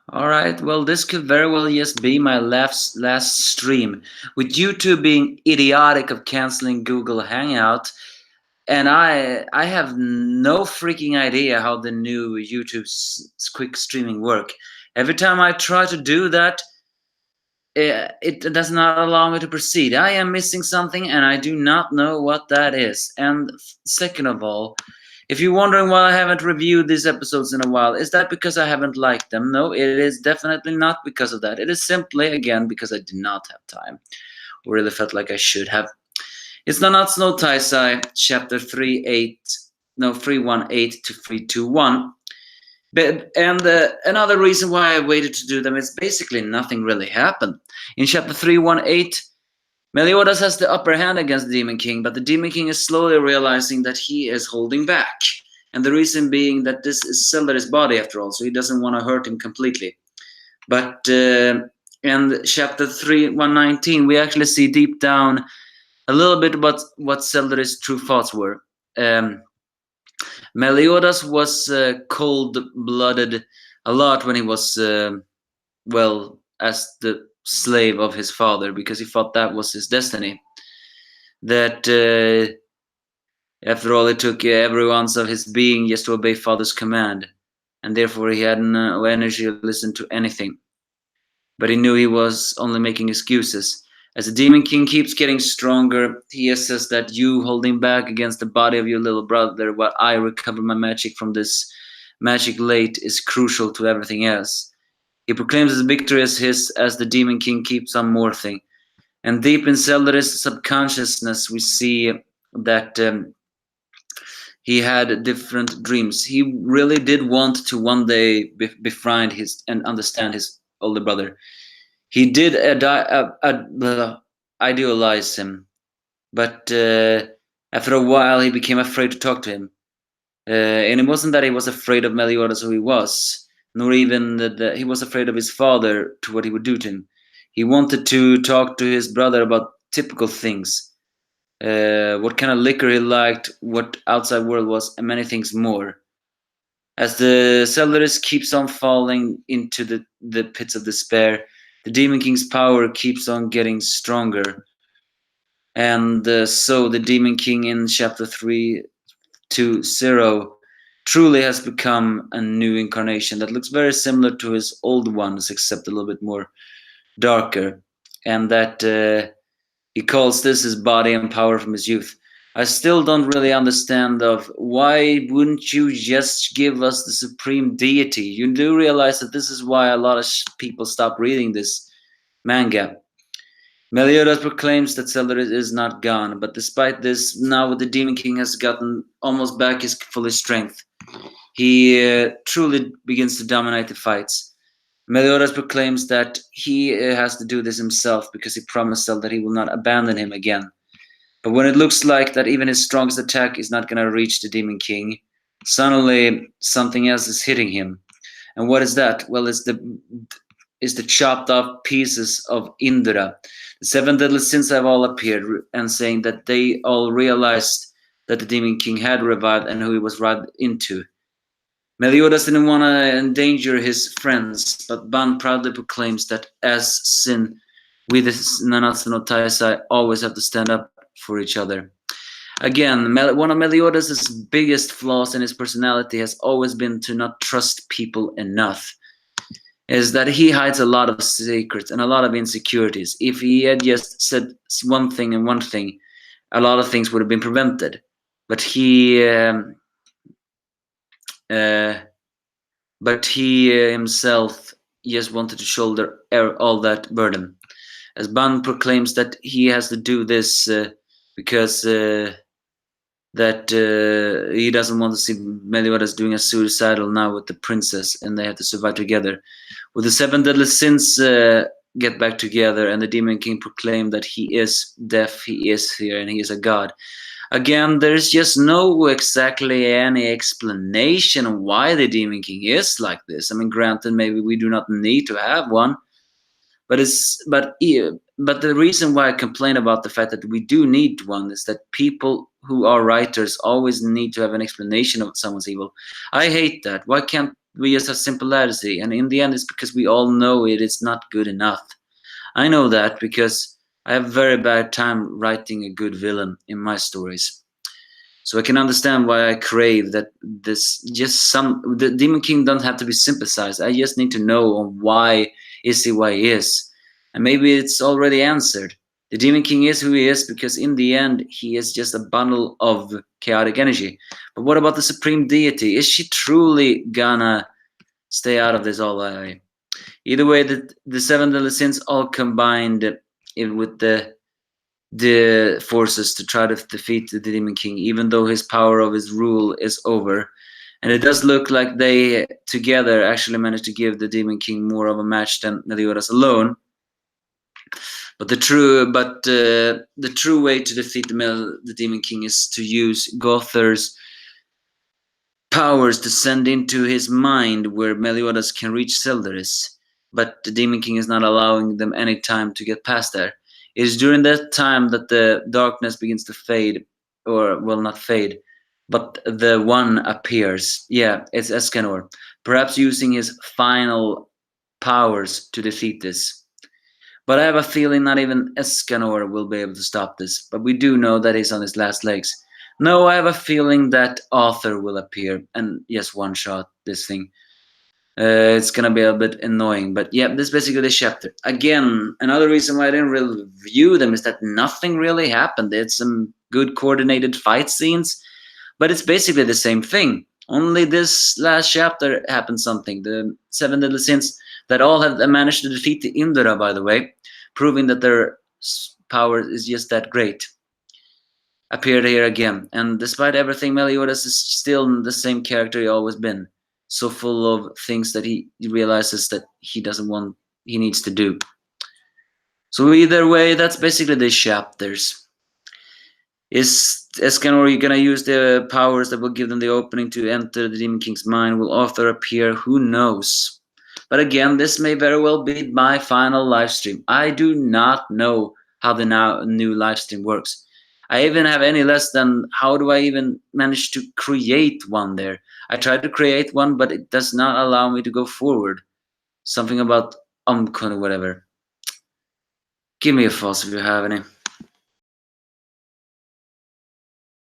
All right. Well, this could very well just be my last stream. With YouTube being idiotic of canceling Google Hangout, and I have no freaking idea how the new YouTube quick streaming work. Every time I try to do that, it does not allow me to proceed. I am missing something, and I do not know what that is. And second of all, if you're wondering why I haven't reviewed these episodes in a while, is that because I haven't liked them? No, it is definitely not because of that. It is simply, again, because I did not have time, or really felt like I should have. It's Nanatsu no Taizai, chapter 318 to 321. And another reason why I waited to do them is basically nothing really happened. In chapter 318, Meliodas has the upper hand against the Demon King, but the Demon King is slowly realizing that he is holding back. And the reason being that this is Zelda's body after all, so he doesn't want to hurt him completely. But in chapter 119, we actually see deep down a little bit about what Zelda's true thoughts were. Meliodas was cold-blooded a lot when he was, well, as the slave of his father, because he thought that was his destiny. That after all, it took every ounce of his being just to obey father's command, and therefore he had no energy to listen to anything. But he knew he was only making excuses. As the Demon King keeps getting stronger, he says that you holding back against the body of your little brother while I recover my magic from this magic late is crucial to everything else. He proclaims his victory as his as the Demon King keeps on morphing. And deep in Zelda's subconsciousness, we see that he had different dreams. He really did want to one day befriend his and understand his older brother. He did idealize him, but after a while he became afraid to talk to him. And it wasn't that he was afraid of Meliodas who he was, nor even that he was afraid of his father to what he would do to him. He wanted to talk to his brother about typical things, what kind of liquor he liked, what outside world was, and many things more. As the Celadus keeps on falling into the pits of despair, the Demon King's power keeps on getting stronger. And so the Demon King in chapter 320 truly has become a new incarnation that looks very similar to his old ones, except a little bit more darker. And that he calls this his body and power from his youth. I still don't really understand of why wouldn't you just give us the supreme deity? You do realize that this is why a lot of people stop reading this manga. Meliodas proclaims that Zelda is not gone, but despite this, now the Demon King has gotten almost back his full strength. He truly begins to dominate the fights. Meliodas proclaims that he has to do this himself because he promised Zelda that he will not abandon him again. But when it looks like that even his strongest attack is not going to reach the Demon King, suddenly something else is hitting him. And what is that? Well, it's the chopped off pieces of Indra. The seven deadly sins have all appeared, and saying that they all realized that the Demon King had revived and who he was right into. Meliodas didn't want to endanger his friends, but Ban proudly proclaims that as sin, we the Nanatsu no Taizai always have to stand up for each other. Again, one of Meliodas' biggest flaws in his personality has always been to not trust people enough. Is that he hides a lot of secrets and a lot of insecurities. If he had just said one thing and one thing, a lot of things would have been prevented. But he himself just wanted to shoulder all that burden. As Ban proclaims that he has to do this because he doesn't want to see Meliodas doing a suicidal now with the princess, and they have to survive together. With the seven deadly sins get back together, and the Demon King proclaim that he is deaf, he is here, and he is a god. Again, there's just no exactly any explanation on why the Demon King is like this. I mean, granted, maybe we do not need to have one, but the reason why I complain about the fact that we do need one is that people who are writers always need to have an explanation of someone's evil. I hate that. Why can't we just have similarity, and in the end, it's because we all know it is not good enough. I know that because I have very bad time writing a good villain in my stories. So I can understand why I crave that this just some the Demon King don't have to be sympathized. I just need to know on why is he why he is. And maybe it's already answered. The Demon King is who he is because in the end he is just a bundle of chaotic energy. But what about the Supreme Deity? Is she truly gonna stay out of this all the way? Either way, the seven deadly sins all combined with the forces to try to defeat the Demon King, even though his power of his rule is over. And it does look like they together actually managed to give the Demon King more of a match than Meliodas alone. But the true way to defeat the Demon King is to use Gother's powers to send into his mind where Meliodas can reach Seldaris. But the Demon King is not allowing them any time to get past there. It is during that time that the darkness begins to fade, or, well, not fade, but the one appears. Yeah, it's Escanor, perhaps using his final powers to defeat this. But I have a feeling not even Escanor will be able to stop this, but we do know that he's on his last legs. No, I have a feeling that Arthur will appear and yes, one shot this thing. It's gonna be a bit annoying, but yeah, this is basically the chapter. Again, another reason why I didn't really review them is that nothing really happened. It's some good coordinated fight scenes, but it's basically the same thing. Only this last chapter happened something. The seven deadly sins that all have managed to defeat the Indra, by the way, proving that their power is just that great, appeared here again. And despite everything, Meliodas is still the same character he always been. So full of things that he realizes that he doesn't want, he needs to do. So either way, that's basically the chapters. Is Escanor gonna use the powers that will give them the opening to enter the Demon King's mind? Will Arthur appear? Who knows? But again, this may very well be my final live stream. I do not know how the new live stream works. I even have any less than how do I even manage to create one there. I tried to create one, but it does not allow me to go forward. Something about or whatever. Give me a false if you have any.